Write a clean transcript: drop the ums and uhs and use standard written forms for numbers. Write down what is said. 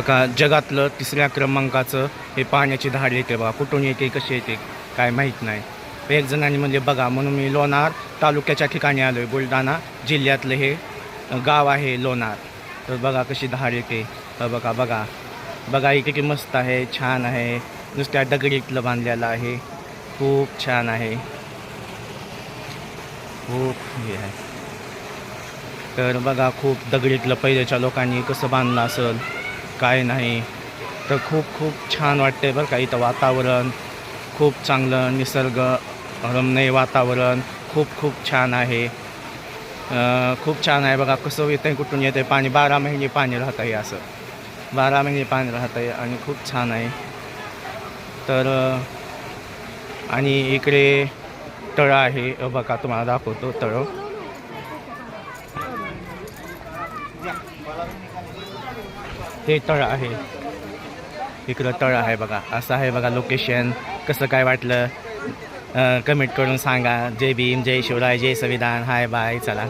का जगातलं 3ऱ्या क्रमांकाचं हे पाण्याची धार येते बघा. कुठून येते कशी येते काय माहीत नाही. एक जणांनी म्हणजे बघा म्हणून मी लोणार तालुक्याच्या ठिकाणी आलो आहे. बुलढाणा जिल्ह्यातलं हे गाव आहे लोणार. तर बघा कशी धार येते. बघा बघा बघा हे किती मस्त आहे, छान आहे. नुसत्या दगडीतलं बांधलेलं आहे. खूप छान आहे, खूप हे आहे. तर बघा खूप दगडीतलं पहिल्याच्या लोकांनी कसं बांधलं असेल काय नाही. तर खूप खूप छान वाटते बरं का. इथं वातावरण खूप चांगलं, निसर्ग रम्य वातावरण खूप खूप छान आहे. खूप छान आहे बघा. कसं येतं कुठून येतं पाणी. 12 महिने पाणी राहतं आहे. असं 12 महिने पाणी राहतं आहे आणि खूप छान आहे. तर आणि इकडे तळं आहे बघा. तुम्हाला दाखवतो तळं. ते तळं आहे. इकडं तळं आहे बघा. असं आहे बघा लोकेशन. कसं काय वाटलं कमेंट करून सांगा. जय भीम, जय शिवराय, जय संविधान. Hi bye. चला.